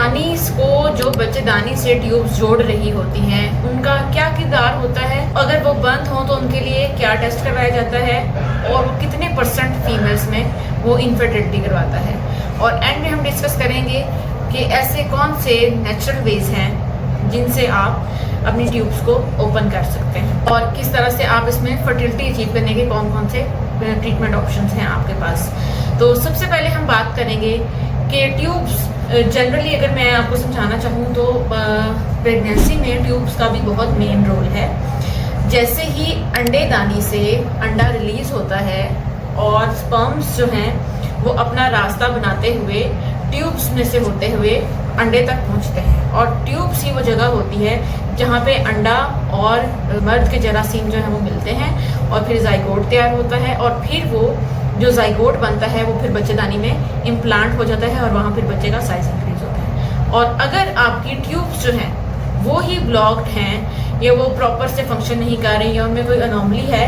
बच्चेदानी को जो बच्चेदानी से ट्यूब्स जोड़ रही होती हैं उनका क्या किरदार होता है, अगर वो बंद हो तो उनके लिए क्या टेस्ट करवाया जाता है और कितने % फीमेल्स में वो इनफर्टिलिटी करवाता है। और एंड में हम डिस्कस करेंगे कि ऐसे कौन से नेचुरल वेज हैं जिनसे आप अपनी ट्यूब्स को ओपन कर सकते हैं और किस तरह से आप इसमें फर्टिलिटी अचीव करने के कौन कौन से ट्रीटमेंट ऑप्शंस हैं आपके पास। तो सबसे पहले हम बात करेंगे कि ट्यूब्स जनरली अगर मैं आपको समझाना चाहूँ तो प्रेगनेंसी में ट्यूब्स का भी बहुत मेन रोल है। जैसे ही अंडेदानी से अंडा रिलीज होता है और स्पर्म्स जो हैं वो अपना रास्ता बनाते हुए ट्यूब्स में से होते हुए अंडे तक पहुंचते हैं और ट्यूब्स ही वो जगह होती है जहाँ पे अंडा और मर्द के जरासीम जो है वो मिलते हैं और फिर जाइगोट तैयार होता है और फिर वो जो जाइगोट बनता है वो फिर बच्चेदानी में इम्प्लांट हो जाता है और वहाँ फिर बच्चे का साइज इंक्रीज होता है। और अगर आपकी ट्यूब्स जो हैं वो ही ब्लॉक्ड हैं या वो प्रॉपर से फंक्शन नहीं कर रही या उनमें कोई अनोमली है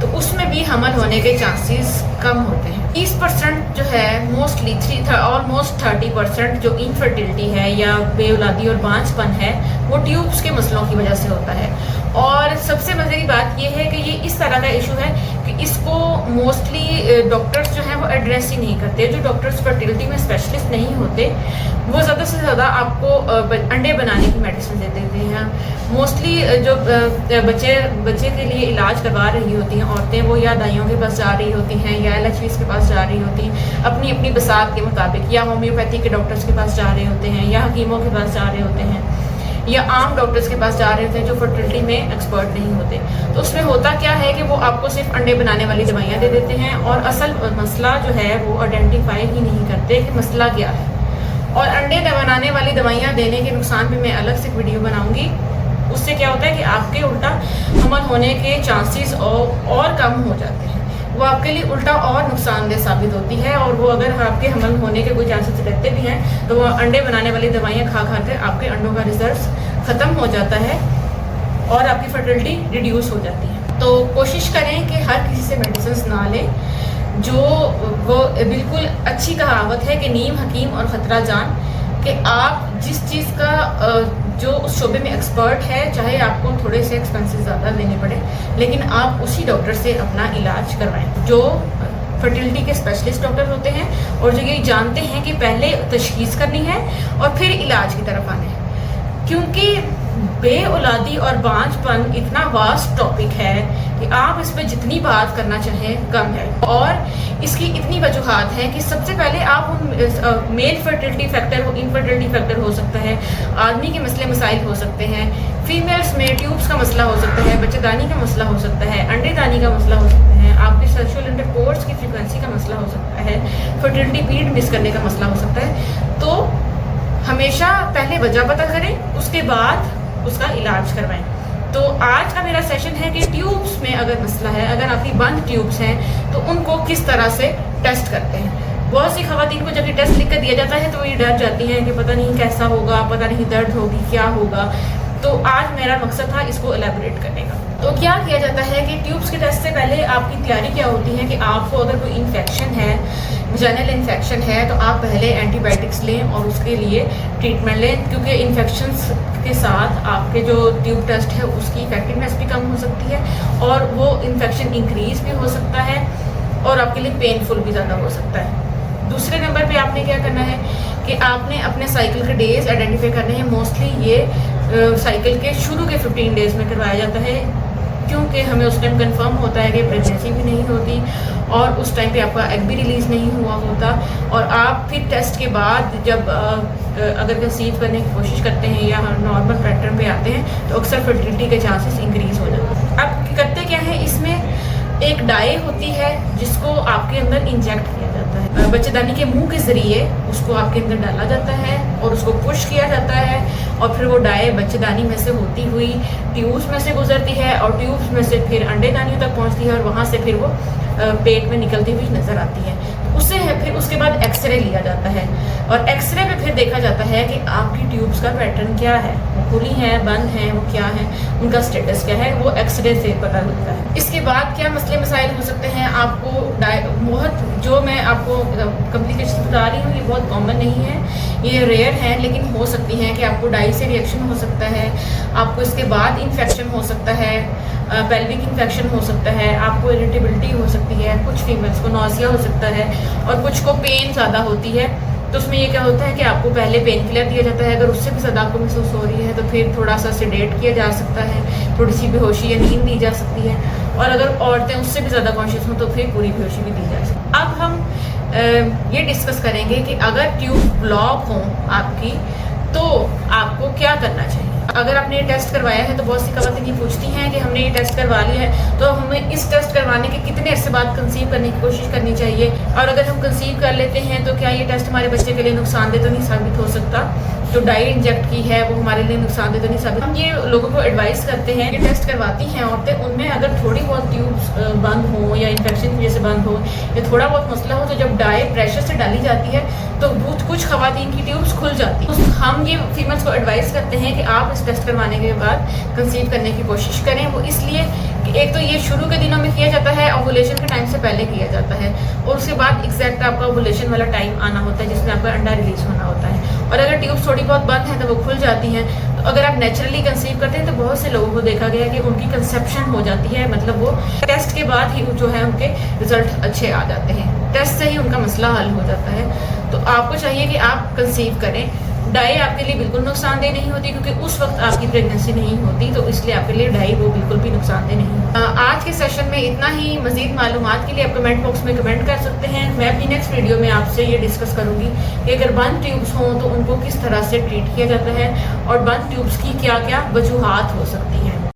तो उसमें भी हमल होने के चांसेस कम होते हैं। 30% जो है मोस्टली ऑलमोस्ट 30% जो इनफर्टिलिटी है या बेऔलादी और बांझपन है वो ट्यूब्स के मसलों की वजह से होता है। और सबसे मजे की बात ये है कि ये इस तरह का इशू है कि इसको मोस्टली डॉक्टर्स जो हैं वो एड्रेस ही नहीं करते। जो डॉक्टर्स फर्टिलिटी में स्पेशलिस्ट नहीं होते वो ज़्यादा से ज़्यादा आपको अंडे बनाने की मेडिसिन दे देते हैं। मोस्टली जो बच्चे के लिए इलाज करवा रही होती हैं औरतें वो या दाइयों के पास जा रही होती हैं या LHVs के पास जा रही होती हैं अपनी अपनी बसात के मुताबिक, या होम्योपैथी के डॉक्टर्स के पास जा रहे होते हैं या हकीमों के पास जा रहे होते हैं या आम डॉक्टर्स के पास जा रहे होते हैं जो फर्टिलिटी में एक्सपर्ट नहीं होते। तो उसमें होता क्या है कि वो आपको सिर्फ अंडे बनाने वाली दवाइयाँ दे देते हैं और असल मसला जो है वो आइडेंटिफाई ही नहीं करते कि मसला क्या है। और अंडे बनाने वाली दवाइयाँ देने के नुकसान भी मैं अलग से वीडियो बनाऊंगी। उससे क्या होता है कि आपके उल्टा हमल होने के चांसेस और कम हो जाते हैं। वो आपके लिए उल्टा और नुकसानदेह साबित होती है और वो अगर आपके हमल होने के कोई चांसेस रहते भी हैं तो वो अंडे बनाने वाली दवाइयाँ खा कर आपके अंडों का रिजल्ट ख़त्म हो जाता है और आपकी फर्टिलिटी रिड्यूस हो जाती है। तो कोशिश करें कि हर किसी से मेडिसिन ना लें। जो वो बिल्कुल अच्छी कहावत है कि नीम हकीम और ख़तरा जान, कि आप जिस चीज़ का जो उस शोबे में एक्सपर्ट है चाहे आपको थोड़े से एक्सपेंसेस ज़्यादा देने पड़े लेकिन आप उसी डॉक्टर से अपना इलाज करवाएं जो फर्टिलिटी के स्पेशलिस्ट डॉक्टर होते हैं और जो ये जानते हैं कि पहले तशखीस करनी है और फिर इलाज की तरफ आना है। क्योंकि बेऔलादी और बांझपन इतना वास्ट टॉपिक है कि आप इस पर जितनी बात करना चाहें कम है और इसकी इतनी वजूहात हैं कि सबसे पहले आप mail fertility factor infertility factor हो सकता है, आदमी के मसले मसाइल हो सकते हैं, फीमेल्स में ट्यूब्स का मसला हो सकता है, बच्चेदानी का मसला हो सकता है, अंडेदानी का मसला हो सकता है, आपके सेक्सुअल इंटरकोर्स की फ्रीक्वेंसी का मसला हो सकता है, फर्टिलिटी पीरियड मिस करने का मसला हो सकता है। तो हमेशा पहले वजह पता करें उसके बाद उसका इलाज करवाएं। तो आज का मेरा सेशन है कि ट्यूब्स में अगर मसला है, अगर आपकी बंद ट्यूब्स हैं तो उनको किस तरह से टेस्ट करते हैं। बहुत सी खवातीन को जब ये टेस्ट लिख कर दिया जाता है तो ये डर जाती हैं कि पता नहीं कैसा होगा, पता नहीं दर्द होगी, क्या होगा। तो आज मेरा मकसद था इसको एलेबोरेट करने का। तो क्या किया जाता है कि ट्यूब्स के टेस्ट से पहले आपकी तैयारी क्या होती है कि आपको अगर कोई इन्फेक्शन है, वजाइनल इन्फेक्शन है, तो आप पहले एंटीबायोटिक्स लें और उसके लिए ट्रीटमेंट लें। क्योंकि इन्फेक्शंस के साथ आपके जो ट्यूब टेस्ट है उसकी इफेक्टिवनेस भी कम हो सकती है और वो इन्फेक्शन इंक्रीज भी हो सकता है और आपके लिए पेनफुल भी ज़्यादा हो सकता है। दूसरे नंबर पे आपने क्या करना है कि आपने अपने साइकिल के डेज आइडेंटिफाई करने हैं। मोस्टली ये साइकिल के शुरू के 15 डेज़ में करवाया जाता है क्योंकि हमें उस टाइम कंफर्म होता है कि प्रेगनेंसी भी नहीं होती और उस टाइम पे आपका एग भी रिलीज़ नहीं हुआ होता और आप फिर टेस्ट के बाद जब अगर कंसीव करने की कोशिश करते हैं या नॉर्मल पैटर्न पे आते हैं तो अक्सर फर्टिलिटी के चांसेस इंक्रीज़ हो जाते हैं। अब करते क्या है, इसमें एक डाई होती है जिसको आपके अंदर इंजेक्ट किया जाता है। बच्चेदानी के मुंह के ज़रिए उसको आपके अंदर डाला जाता है और उसको पुश किया जाता है और फिर वो डाई बच्चेदानी में से होती हुई ट्यूब्स में से गुजरती है और ट्यूब्स में से फिर अंडेदानियों तक पहुंचती है और वहाँ से फिर वो पेट में निकलती हुई नज़र आती है। उससे फिर उसके बाद एक्सरे लिया जाता है और एक्सरे में फिर देखा जाता है कि आपकी ट्यूब्स का पैटर्न क्या है। खुली हैं, बंद हैं, वो क्या है, उनका स्टेटस क्या है, वो एक्सरे से पता लगता है। इसके बाद क्या मसले मसाइल हो सकते हैं, आपको बहुत जो मैं आपको कॉम्प्लिकेशन बता रही हूँ ये बहुत कॉमन नहीं है, ये रेयर है, लेकिन हो सकती हैं कि आपको डाई से रिएक्शन हो सकता है, आपको इसके बाद इन्फेक्शन हो सकता है, पेल्विक इन्फेक्शन हो सकता है, आपको इरिटेबिलिटी हो सकती है, कुछ फीमेल्स को नौसिया हो सकता है और कुछ को पेन ज़्यादा होती है। तो उसमें ये क्या होता है कि आपको पहले पेन किलर दिया जाता है, अगर उससे भी ज़्यादा आपको महसूस हो रही है तो फिर थोड़ा सा सेडेट किया जा सकता है, थोड़ी सी बेहोशी या नींद दी जा सकती है, और अगर औरतें उससे भी ज़्यादा कॉन्शियस हों तो फिर पूरी बेहोशी भी दी जा सकती है। अब हम ये डिस्कस करेंगे कि अगर ट्यूब ब्लॉक हो आपकी तो आपको क्या करना चाहिए। अगर आपने ये टेस्ट करवाया है तो बहुत सी खवातीन ये पूछती हैं कि हमने ये टेस्ट करवा लिया है तो हमें इस टेस्ट करवाने के कितने अरसे बाद कंसीव करने की कोशिश करनी चाहिए, और अगर हम कंसीव कर लेते हैं तो क्या ये टेस्ट हमारे बच्चे के लिए नुकसानदेह तो नहीं साबित हो सकता, जो डाई इंजेक्ट की है वो हमारे लिए नुकसानदेह तो नहीं साबित। हम ये लोगों को एडवाइस करते हैं कि टेस्ट करवाती हैं औरतें, उनमें अगर थोड़ी बहुत ट्यूब्स बंद हो या इन्फेक्शन की वजह से बंद हो या थोड़ा बहुत मसला हो, तो जब डाई प्रेशर से डाली जाती है तो कुछ खवातीन की ट्यूब्स खुल जाती है। तो हम ये फीमेल्स को एडवाइस करते हैं कि आप इस टेस्ट करवाने के बाद कंसीव करने की कोशिश करें। वो इसलिए कि एक तो ये शुरू के दिनों में किया जाता है, ओवुलेशन के टाइम से पहले किया जाता है, और उसके बाद एग्जैक्ट आपका ओवुलेशन वाला टाइम आना होता है जिसमें आपका अंडा रिलीज होना होता है। और अगर ट्यूब्स थोड़ी बहुत बंद हैं तो वो खुल जाती हैं। तो अगर आप नेचुरली कंसीव करते हैं तो बहुत से लोगों को देखा गया है कि उनकी कंसेप्शन हो जाती है, मतलब वो टेस्ट के बाद ही जो है उनके रिजल्ट अच्छे आ जाते हैं, टेस्ट से ही उनका मसला हल हो जाता है। तो आपको चाहिए कि आप कंसीव करें। डाई आपके लिए बिल्कुल नुकसानदेह नहीं होती क्योंकि उस वक्त आपकी प्रेगनेंसी नहीं होती, तो इसलिए आपके लिए डाई वो बिल्कुल भी नुकसानदेह नहीं। आज के सेशन में इतना ही। मजीद मालूमात के लिए आप कमेंट बॉक्स में कमेंट कर सकते हैं। मैं अपनी नेक्स्ट वीडियो में आपसे ये डिस्कस करूंगी कि अगर बंद ट्यूब्स हों तो उनको किस तरह से ट्रीट किया जाता है और बंद ट्यूब्स की क्या क्या वजूहात हो सकती है।